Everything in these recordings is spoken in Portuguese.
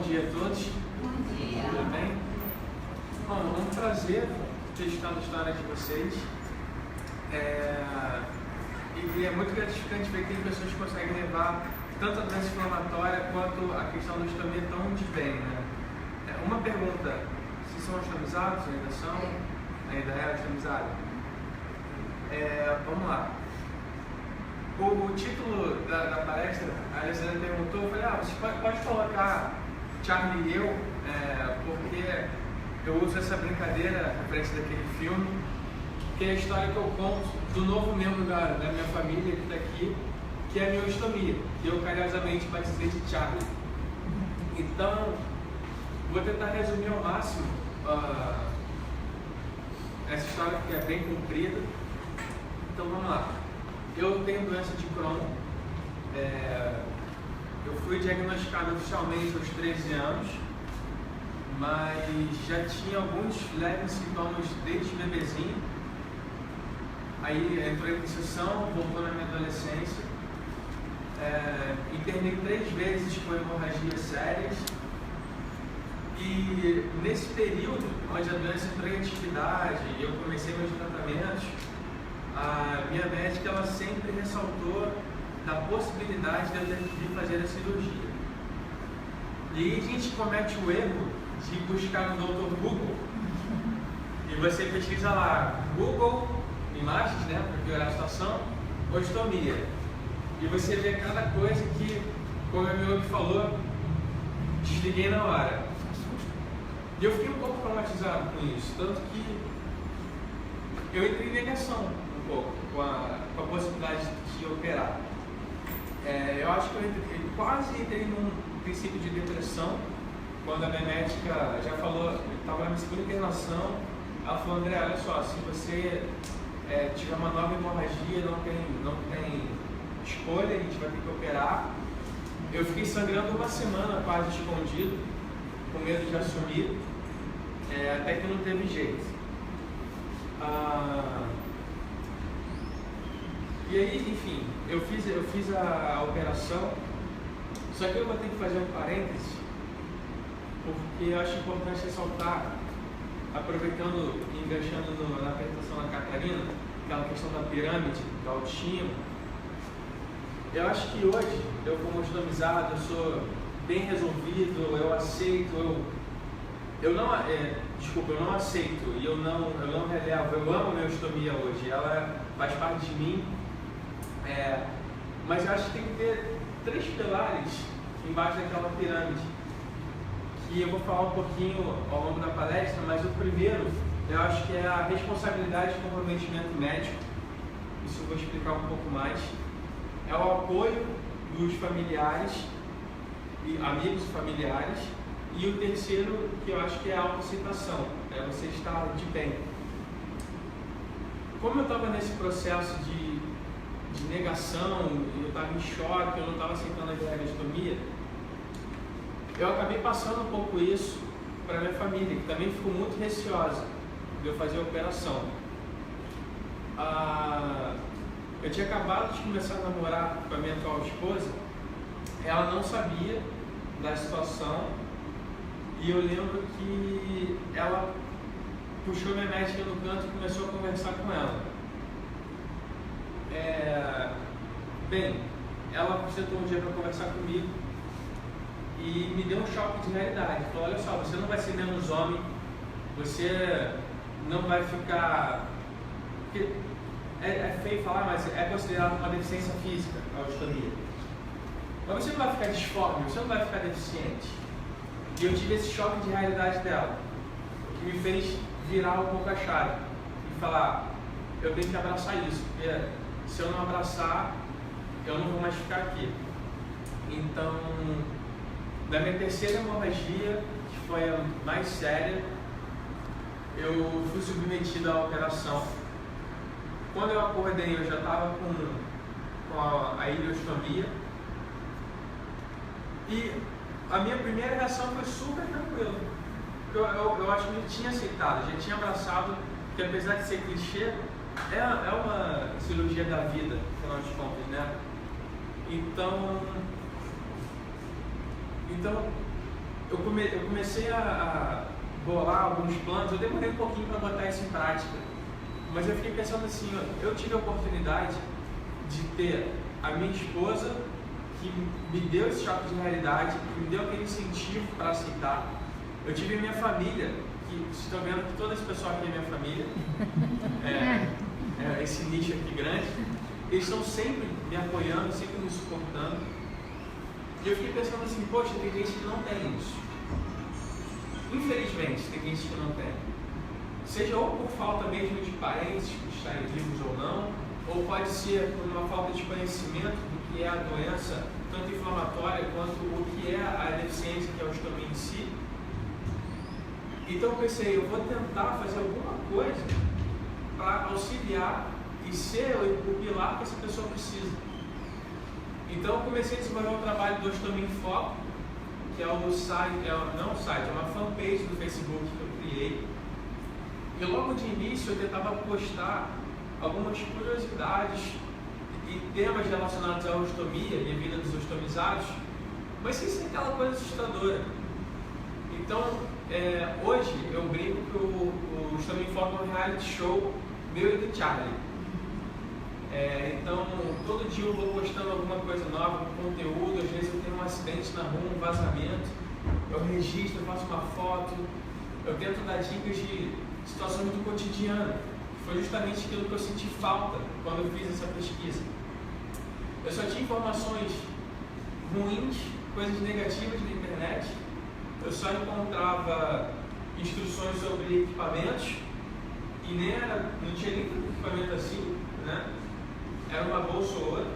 dia a todos. Bom dia. Tudo bem? Bom, é um prazer testar a história de vocês. E é muito gratificante ver que tem pessoas que conseguem levar tanto a doença inflamatória quanto a questão da ostomia tão de bem, né? Uma pergunta: se são ostomizados? Ainda são? Ainda é ostomizado? Vamos lá. O título da palestra, a Alessandra perguntou, eu falei, você pode colocar Charlie e eu, porque eu uso essa brincadeira, a referência daquele filme, que é a história que eu conto do novo membro da minha família que está aqui, que é a minha ostomia, que eu carinhosamente batizei de Charlie. Então, vou tentar resumir ao máximo essa história, que é bem comprida. Então vamos lá. Eu tenho doença de Crohn. Eu fui diagnosticado oficialmente aos 13 anos, mas já tinha alguns leves sintomas desde bebezinho. Aí entrou em recessão, voltou na minha adolescência. Internei 3 vezes com hemorragias sérias. E nesse período, onde a doença entrou em atividade e eu comecei meus tratamentos, a minha médica ela sempre ressaltou da possibilidade de eu ter que vir fazer a cirurgia. E aí a gente comete o erro de buscar no Dr. Google, e você pesquisa lá, Google, imagens, né, para piorar a situação, ostomia. E você vê cada coisa que, como o meu falou, desliguei na hora. E eu fiquei um pouco traumatizado com isso, tanto que eu entrei em negação um pouco com a possibilidade de operar. Eu acho que eu quase entrei num princípio de depressão, quando a minha médica já falou, eu estava na minha segunda internação, ela falou, André, olha só, se você tiver uma nova hemorragia, não tem escolha, a gente vai ter que operar. Eu fiquei sangrando uma semana quase escondido, com medo de assumir, até que não teve jeito. E aí, enfim, eu fiz a operação, só que eu vou ter que fazer um parêntese, porque eu acho importante ressaltar, aproveitando e enganchando na apresentação da Catarina, aquela questão da pirâmide, da autoestima. Eu acho que hoje, eu como ostomizado, eu sou bem resolvido, eu aceito, eu não aceito e eu não relevo, eu amo a minha ostomia hoje, ela faz parte de mim, mas eu acho que tem que ter 3 pilares embaixo daquela pirâmide, que eu vou falar um pouquinho ao longo da palestra, mas o primeiro, eu acho que é a responsabilidade e comprometimento médico, isso eu vou explicar um pouco mais, é o apoio dos familiares, amigos e familiares, e o terceiro, que eu acho que é a autoaceitação, é você estar de bem. Como eu estava nesse processo de negação, eu estava em choque, eu não estava aceitando a ideia da ostomia, eu acabei passando um pouco isso para minha família, que também ficou muito receosa de eu fazer a operação. Eu tinha acabado de começar a namorar com a minha atual esposa, ela não sabia da situação, e eu lembro que ela puxou minha médica no canto e começou a conversar com ela. Ela sentou um dia para conversar comigo e me deu um choque de realidade. Falou, olha só, você não vai ser menos homem, você não vai ficar... Porque é feio falar, mas é considerado uma deficiência física a ostomia. Mas você não vai ficar disforme, você não vai ficar deficiente. E eu tive esse choque de realidade dela, que me fez virar um pouco a chave e falar, eu tenho que abraçar isso, porque se eu não abraçar, eu não vou mais ficar aqui. Então, da minha terceira hemorragia, que foi a mais séria, eu fui submetido à operação. Quando eu acordei, eu já estava com a ileostomia. E a minha primeira reação foi super tranquila. Eu acho que eu tinha aceitado, já tinha abraçado, que apesar de ser clichê, é uma cirurgia da vida, afinal de contas, né? Então eu comecei a bolar alguns planos, eu demorei um pouquinho para botar isso em prática, mas eu fiquei pensando assim, eu tive a oportunidade de ter a minha esposa, que me deu esse choque de realidade, que me deu aquele incentivo para aceitar. Eu tive a minha família, que vocês estão vendo que toda essa pessoa aqui é minha família, esse nicho aqui grande, eles estão sempre me apoiando, sempre me suportando. E eu fiquei pensando assim, poxa, tem gente que não tem isso. Infelizmente, tem gente que não tem. Seja ou por falta mesmo de parentes que estarem vivos ou não, ou pode ser por uma falta de conhecimento do que é a doença, tanto inflamatória quanto o que é a deficiência, que é a ostomia em si. Então eu pensei, eu vou tentar fazer alguma coisa para auxiliar e ser o pilar que essa pessoa precisa. Então eu comecei a desenvolver o trabalho do Ostomia em Foco, que é o site, não o site, é uma fanpage do Facebook que eu criei. E logo de início eu tentava postar algumas curiosidades e temas relacionados à ostomia e à vida dos ostomizados, mas sem ser aquela coisa assustadora. Então, hoje eu brinco que o Ostomia em Foco é um reality show meu e do Charlie. Então, todo dia eu vou postando alguma coisa nova, um conteúdo, às vezes eu tenho um acidente na rua, um vazamento, eu registro, eu faço uma foto, eu tento dar dicas de situações do cotidiano. Foi justamente aquilo que eu senti falta quando eu fiz essa pesquisa. Eu só tinha informações ruins, coisas negativas na internet, eu só encontrava instruções sobre equipamentos e não tinha nem tanto equipamento assim, né? Era uma bolsa ou outra,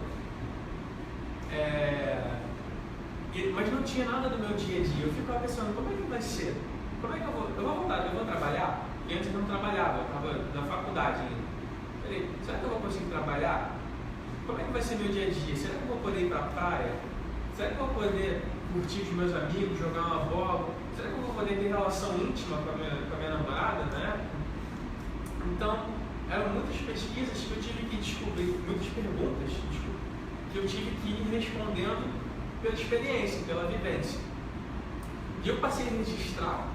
mas não tinha nada do meu dia a dia. Eu ficava pensando, como é que vai ser? Como é que eu vou trabalhar? Porque antes eu não trabalhava, eu estava na faculdade ainda. Falei, será que eu vou conseguir trabalhar? Como é que vai ser meu dia a dia? Será que eu vou poder ir para a praia? Será que eu vou poder curtir com os meus amigos, jogar uma bola? Será que eu vou poder ter relação íntima com a minha namorada, né? Então, eram muitas pesquisas que eu tive que descobrir, muitas perguntas que eu tive que ir respondendo pela experiência, pela vivência. E eu passei a registrar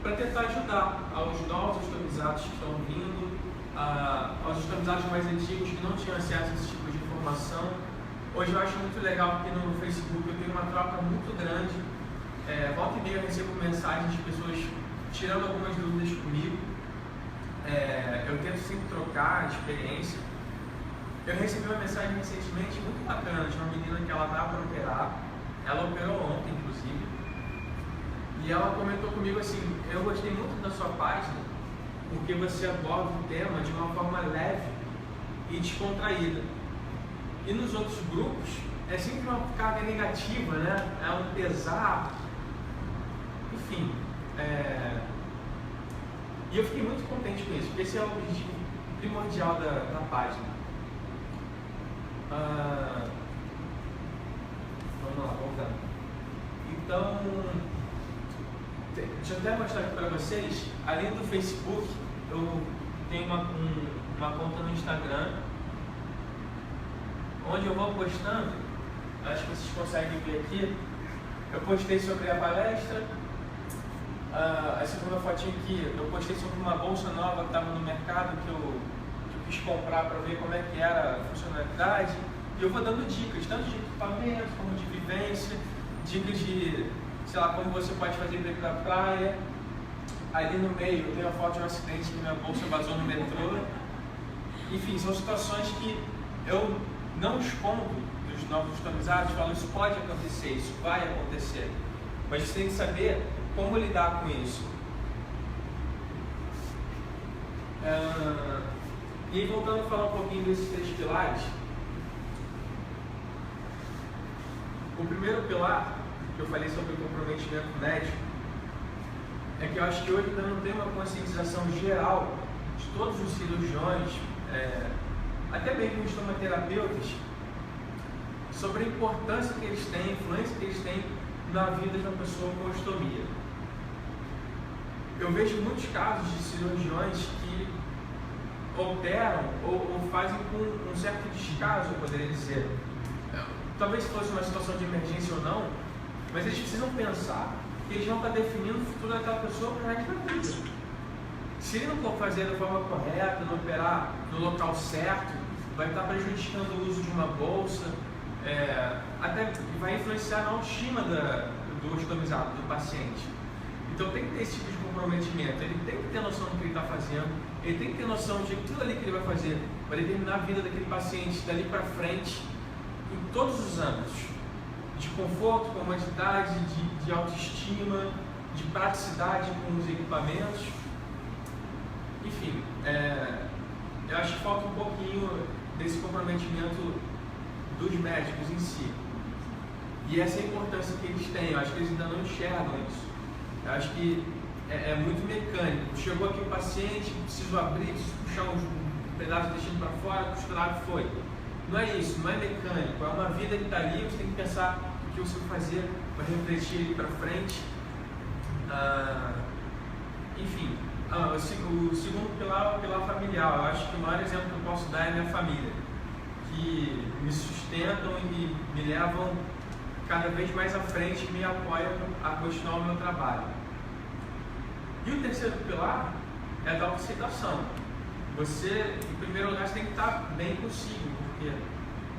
para tentar ajudar aos novos ostomizados que estão vindo, aos ostomizados mais antigos que não tinham acesso a esse tipo de informação. Hoje eu acho muito legal porque no Facebook eu tenho uma troca muito grande. Volta e meia eu recebo mensagens de pessoas tirando algumas dúvidas comigo. Eu tento sempre trocar a experiência. Eu recebi uma mensagem recentemente muito bacana de uma menina que ela estava para operar. Ela operou ontem, inclusive. E ela comentou comigo assim, eu gostei muito da sua página porque você aborda o tema de uma forma leve e descontraída. E nos outros grupos é sempre uma carga negativa, né? É um pesar. Enfim. E eu fiquei muito contente com isso, porque esse é o objetivo primordial da página. Vamos lá, voltando. Então, deixa eu até mostrar aqui para vocês, além do Facebook, eu tenho uma conta no Instagram, onde eu vou postando, acho que vocês conseguem ver aqui, eu postei sobre a palestra. A segunda fotinha aqui, eu postei sobre uma bolsa nova que estava no mercado que eu quis comprar para ver como é que era a funcionalidade. E eu vou dando dicas, tanto de equipamento como de vivência, dicas de, sei lá, como você pode fazer para ir para a praia. Ali no meio eu tenho a foto de um acidente que minha bolsa vazou no metrô. Enfim, são situações que eu não escondo dos novos ostomizados, falo, isso pode acontecer, isso vai acontecer. Mas você tem que saber como lidar com isso. E aí, voltando a falar um pouquinho desses 3 pilares, o primeiro pilar que eu falei sobre o comprometimento médico é que eu acho que hoje ainda não tem uma conscientização geral de todos os cirurgiões, até mesmo os estomaterapeutas, sobre a importância que eles têm, a influência que eles têm na vida de uma pessoa com ostomia. Eu vejo muitos casos de cirurgiões que operam ou fazem com um certo descaso, eu poderia dizer. Talvez fosse uma situação de emergência ou não, mas eles precisam pensar que eles vão estar definindo o futuro daquela pessoa para o resto da vida. Se ele não fazer da forma correta, não operar no local certo, vai estar prejudicando o uso de uma bolsa, até vai influenciar na autoestima do ostomizado, do paciente. Então tem que ter esse tipo de comprometimento, ele tem que ter noção do que ele está fazendo, ele tem que ter noção de que aquilo ali que ele vai fazer vai determinar a vida daquele paciente dali para frente, em todos os âmbitos, de conforto, comodidade, de autoestima, de praticidade com os equipamentos. Enfim, eu acho que falta um pouquinho desse comprometimento dos médicos em si. E essa é a importância que eles têm, eu acho que eles ainda não enxergam isso. Eu acho que é muito mecânico. Chegou aqui o paciente, preciso abrir, preciso puxar um pedaço do intestino para fora, costurar, foi. Não é isso, não é mecânico, é uma vida que está ali, você tem que pensar o que você vai fazer para refletir ali para frente. Enfim, o segundo pilar é o pilar familiar. Eu acho que o maior exemplo que eu posso dar é a minha família, que me sustentam e me levam cada vez mais à frente e me apoiam a continuar o meu trabalho. E o terceiro pilar é a da autoaceitação. Você, em primeiro lugar, você tem que estar bem consigo, porque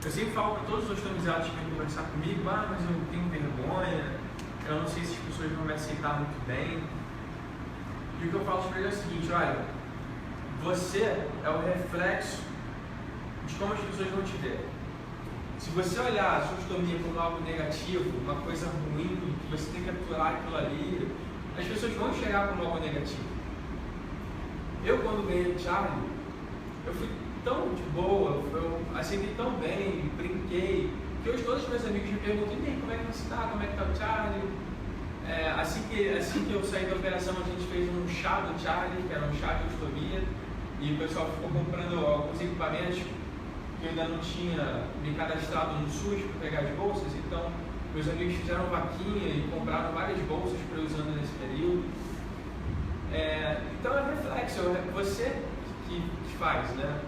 eu sempre falo para todos os ostomizados que vêm conversar comigo, mas eu tenho vergonha, eu não sei se as pessoas vão me aceitar muito bem. E o que eu falo para eles é o seguinte: olha, você é o reflexo de como as pessoas vão te ver. Se você olhar a sua ostomia como algo negativo, uma coisa ruim, que você tem que aturar aquilo ali, as pessoas vão enxergar como algo negativo. Eu, quando ganhei o Charlie, eu fui tão de boa, eu aceitei tão bem, brinquei, que hoje todos os meus amigos me perguntam: e aí, como é que você está? Como é que está o Charlie? Assim que eu saí da operação, a gente fez um chá do Charlie, que era um chá de ostomia, e o pessoal ficou comprando alguns equipamentos que eu ainda não tinha me cadastrado no SUS para pegar as bolsas. Então meus amigos fizeram vaquinha e compraram várias bolsas para eu usando nesse período. Então é reflexo, é você que faz, né?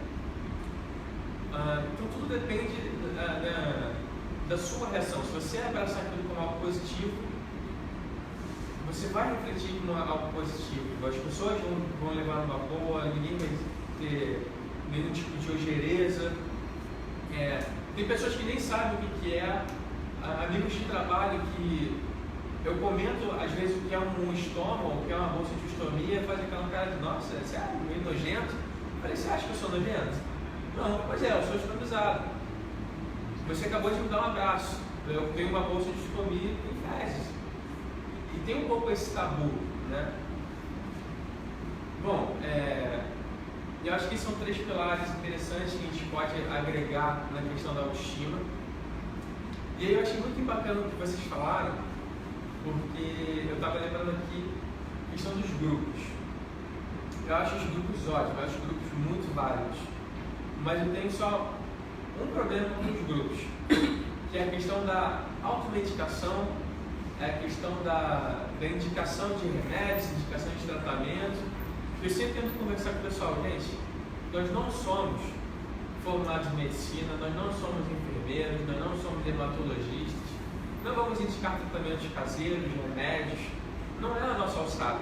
Então tudo depende da sua reação. Se você abraçar aquilo como algo positivo, você vai refletir como algo positivo. As pessoas vão levar numa boa, ninguém vai ter nenhum tipo de ogereza. Tem pessoas que nem sabem o que é, amigos de trabalho que eu comento às vezes o que é um estoma ou o que é uma bolsa de ostomia, faz aquela cara de: nossa, é sério, meio nojento. Eu falei: você acha que eu sou nojento? Não, pois eu sou ostomizado. Você acabou de me dar um abraço, eu tenho uma bolsa de ostomia em fezes. E tem um pouco esse tabu, né? Bom, eu acho que são 3 pilares interessantes que a gente pode agregar na questão da autoestima. E aí eu achei muito bacana o que vocês falaram, porque eu estava lembrando aqui a questão dos grupos. Eu acho os grupos ótimos, eu acho os grupos muito válidos, mas eu tenho só um problema com os grupos, que é a questão da automedicação, é a questão da indicação de remédios, indicação de tratamento. Eu sempre tento conversar com o pessoal: gente, nós não somos formados em medicina, nós não somos enfermeiros, nós não somos dermatologistas, não vamos indicar tratamentos caseiros, remédios, não é a nossa alçada.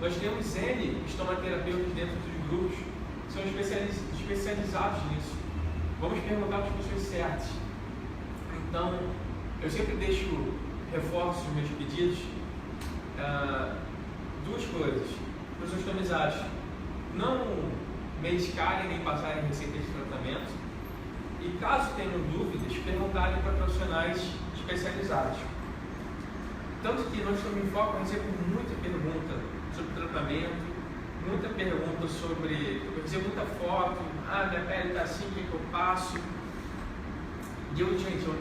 Nós temos N estomaterapeutas dentro dos grupos que são especializados nisso. Vamos perguntar para as pessoas certas. Então, eu sempre reforço os meus pedidos, 2 coisas para os ostomizados: não medicarem nem passarem receitas de tratamento, e caso tenham dúvidas, perguntarem para profissionais especializados. Tanto que nós estamos em foco, eu recebo muita pergunta sobre tratamento, muita pergunta sobre, eu recebo muita foto: minha pele está assim, o que eu passo? E eu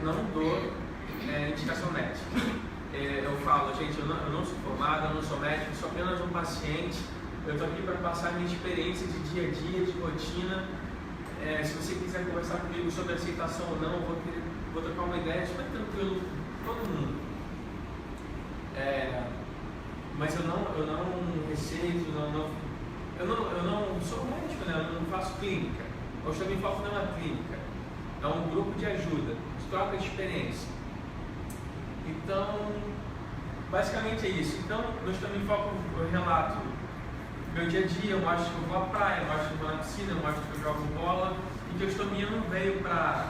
não dou indicação médica. Eu falo: gente, eu não sou formado, eu não sou médico, eu sou apenas um paciente. Eu estou aqui para passar minha experiência de dia a dia, de rotina. Se você quiser conversar comigo sobre aceitação ou não, vou trocar uma ideia super tranquilo com todo mundo. Mas eu não receito, eu não sou médico, né? Eu não faço clínica. Eu também foco não é uma clínica, é um grupo de ajuda, de troca de experiência. Então, basicamente é isso. Então, no Estourinho em Foco eu relato meu dia a dia, eu mostro que eu vou à praia, eu mostro que eu vou na piscina, eu mostro que eu jogo bola, e que a Estourinho não veio para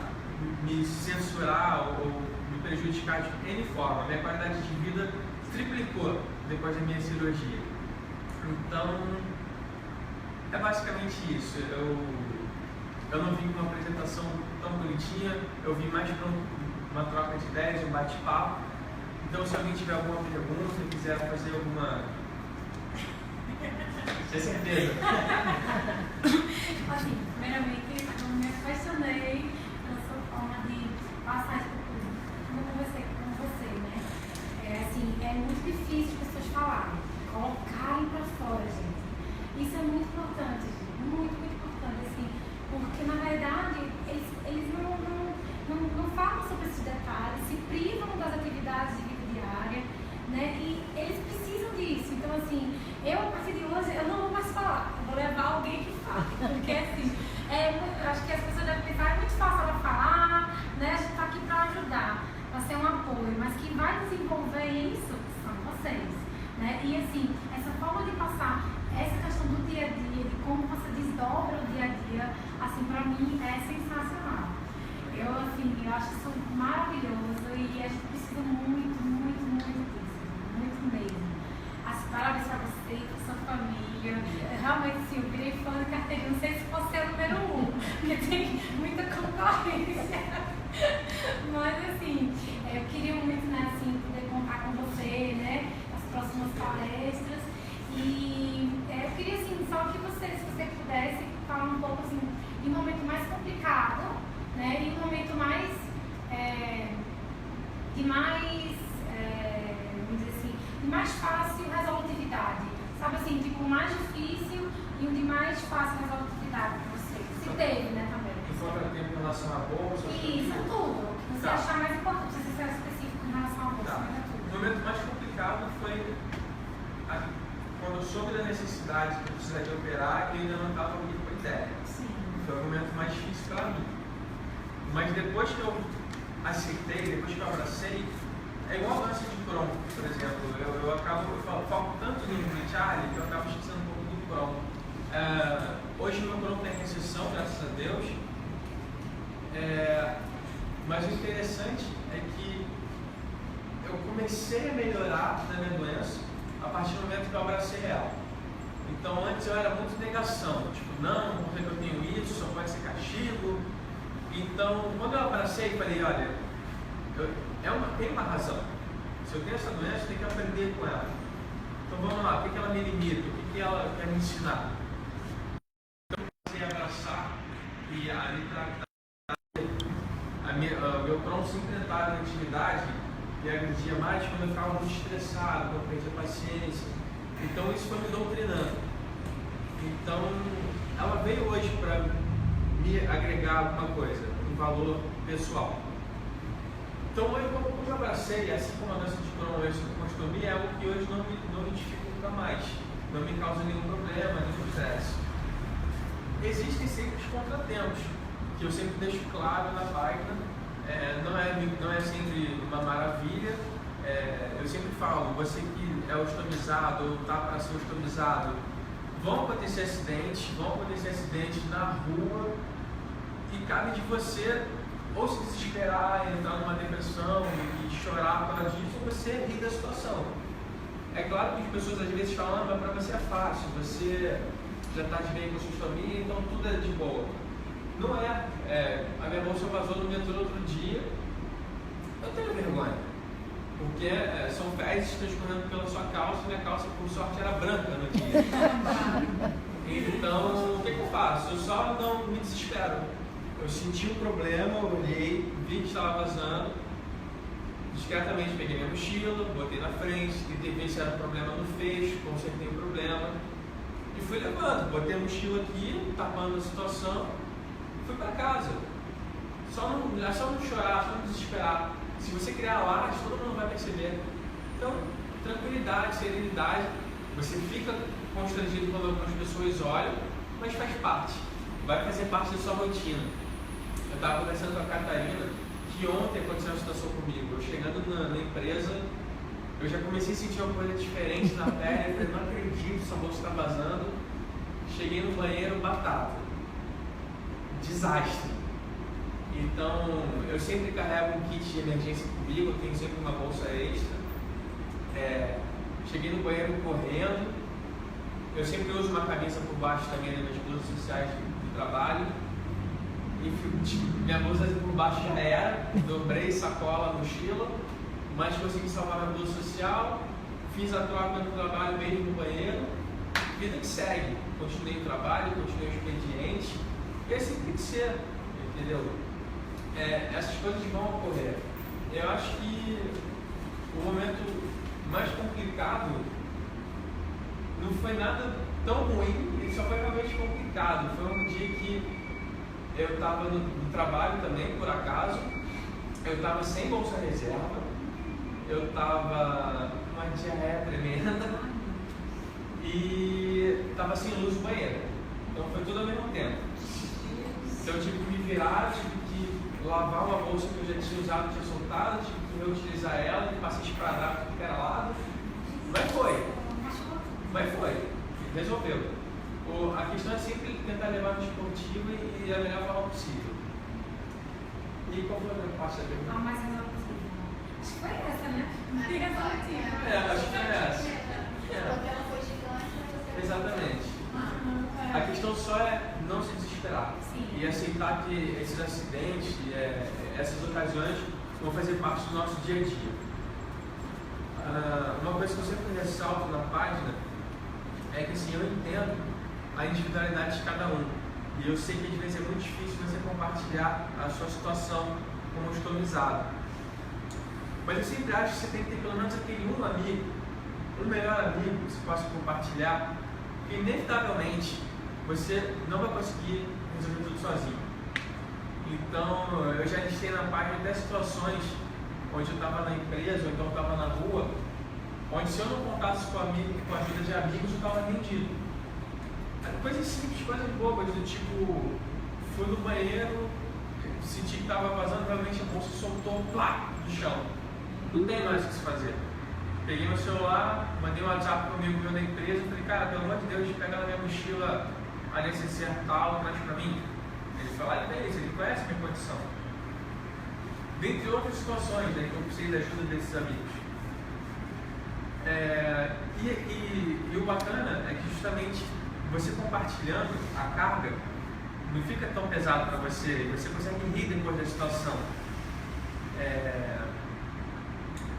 me censurar ou me prejudicar de N forma. Minha qualidade de vida triplicou depois da minha cirurgia. Então, é basicamente isso. Eu não vim com uma apresentação tão bonitinha, eu vim mais para uma troca de ideias, um bate-papo. Então, se alguém tiver alguma pergunta, quiser fazer alguma... Tem certeza? Assim, primeiramente, eu me apaixonei pela sua forma de passar isso para o público. Como eu conversei com você, né? Assim, é muito difícil as pessoas falarem, colocarem para fora, gente. Isso é muito importante, gente. Muito, muito importante, assim, porque na verdade eles não falam sobre esses detalhes, se privam das atividades de vida diária, né? E eles precisam disso. Então, assim, eu a partir de hoje eu não vou mais falar, eu vou levar alguém que fale, porque assim, eu acho que as pessoas devem pensar, é muito fácil ela falar, né? A gente está aqui para ajudar, para ser um apoio, mas quem vai desenvolver isso são vocês, né? E assim, essa forma de passar essa questão do dia a dia, de como você desdobra o dia a dia, assim, para mim é sensacional. Eu acho isso maravilhoso e a gente precisa muito, muito, muito disso, muito mesmo. Parabéns para você, para sua família. Realmente, sim, eu virei fã de carteirinha, não sei se você é o número 1, porque tem muita concorrência. Mas, assim, eu queria muito, né, assim, poder contar com você, né, as próximas palestras. E eu queria, assim, só que você, se você pudesse falar um pouco, assim, de um momento mais complicado, né, e um momento mais, vamos dizer assim, de mais fácil resolutividade. Sabe assim, tipo, o mais difícil e o de mais fácil resolutividade para você. Se teve, né, também. E falta tempo em relação à bolsa? Isso, é tudo. O que você achar mais importante, se você ser específico em relação à bolsa, mas é tudo. O momento mais complicado foi quando eu soube da necessidade que eu precisaria operar e eu ainda não estava muito com a ideia. Sim. Foi o momento mais difícil para mim. Mas depois que eu aceitei, depois que eu abracei, é igual a dança de Crohn, por exemplo. Eu foco tanto no Charlie que eu acabo esquecendo um pouco do Crohn. Hoje meu Crohn tem recessão, graças a Deus. Mas o interessante é que eu comecei a melhorar da minha doença a partir do momento que eu abracei ela. Então antes eu era muito negação, tipo, não, porque eu tenho isso, só pode ser castigo. Então quando eu abracei, falei, olha, tem uma razão. Se eu tenho essa doença, eu tenho que aprender com ela. Então vamos lá, o que ela me limita? O que ela quer me ensinar? Então eu comecei a abraçar e a me tratar. Meu Crohn sempre entrava na intimidade e agredia mais quando eu ficava muito estressado, quando eu perdia paciência. Então isso foi me doutrinando. Então ela veio hoje para me agregar alguma coisa, um valor pessoal. Então hoje eu abracei, assim como a dança de Crohn, essa colostomia é algo que hoje não me dificulta mais, não me causa nenhum problema, nenhum estresse. Existem sempre os contratempos, que eu sempre deixo claro na página. Não é sempre uma maravilha. Eu sempre falo, você que é ostomizado ou está para ser ostomizado, vão acontecer acidentes na rua e cabe de você ou se desesperar, entrar numa depressão e chorar por causa disso, ou você rir da situação. É claro que as pessoas às vezes falam, mas para você é fácil, você já está de bem com a sua família, então tudo é de boa. Não é. A minha bolsa vazou no metrô outro dia. Eu tenho vergonha. Porque são fezes que estão escorrendo pela sua calça e minha calça, por sorte, era branca no dia. Então, o que eu faço? Eu só não me desespero. Eu senti um problema, eu olhei, vi que estava vazando. Discretamente peguei minha mochila, botei na frente, tentei ver se era um problema no fecho, consertei o problema. E fui levando. Botei a mochila aqui, tapando a situação. Fui para casa. Só não chorar, só não desesperar. Se você criar alarde, todo mundo vai perceber. Então, tranquilidade, serenidade. Você fica constrangido quando algumas pessoas olham, mas faz parte. Vai fazer parte da sua rotina. Eu estava conversando com a Catarina, que ontem aconteceu uma situação comigo. Eu chegando na empresa, eu já comecei a sentir uma coisa diferente na pele, eu falei, não acredito, essa bolsa está vazando. Cheguei no banheiro, batata. Desastre. Então, eu sempre carrego um kit de emergência comigo, eu tenho sempre uma bolsa extra. Cheguei no banheiro correndo, eu sempre uso uma camisa por baixo também nas minhas blusas sociais de trabalho. E minha blusa por baixo já era, dobrei sacola, mochila, mas consegui salvar minha blusa social, fiz a troca no trabalho mesmo no banheiro, vida que segue. Continuei o trabalho, continuei o expediente, e assim tem que ser, entendeu? Essas coisas vão ocorrer. Eu acho que o momento mais complicado não foi nada tão ruim, ele só foi realmente complicado. Foi um dia que eu estava no trabalho também, por acaso, eu estava sem bolsa reserva, eu estava com uma diarreia tremenda e estava sem luz no banheiro. Então foi tudo ao mesmo tempo. Então eu tive que me virar, tive que lavar uma bolsa que eu já tinha usado, tinha soltado, tive que reutilizar ela, passei espradar para qualquer lado. Mas foi. Resolveu. A questão é sempre tentar levar no esportivo e da melhor forma possível. E qual foi a outra parte da pergunta? A mais melhor possível. Acho que foi essa, né? Acho que foi essa. Porque ela foi gigante, você... Exatamente. A questão só é não se desesperar. Sim. E aceitar que esses acidentes, essas ocasiões vão fazer parte do nosso dia a dia. Uma coisa que eu sempre ressalto na página é que assim, eu entendo a individualidade de cada um. E eu sei que às vezes é muito difícil você compartilhar a sua situação como customizado. Mas eu sempre acho que você tem que ter pelo menos aquele um amigo, um melhor amigo que você possa compartilhar, porque inevitavelmente você não vai conseguir resolver tudo sozinho. Então, eu já listei na página até situações onde eu estava na empresa, ou então eu estava na rua, onde se eu não contasse com a ajuda de amigos, eu estava rendido. Coisas simples, coisas bobas, do tipo, fui no banheiro, senti que estava vazando, realmente a bolsa soltou, plá, do chão. Não tem mais o que se fazer. Peguei meu celular, mandei um WhatsApp para um amigo meu da empresa, falei, cara, pelo amor de Deus, pega na minha mochila a necessaire tal, traz para mim. Ele falou, beleza, ele conhece a minha condição. Dentre outras situações, né, que eu precisei da ajuda desses amigos. E o bacana é que justamente você compartilhando a carga não fica tão pesado para você, você consegue rir depois da situação.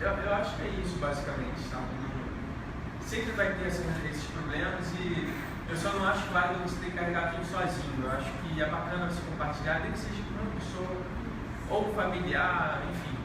Eu acho que é isso basicamente, tá? Sempre vai ter esses problemas e eu só não acho válido você ter que carregar tudo sozinho. Eu acho que é bacana você compartilhar, nem que seja com uma pessoa ou familiar, enfim.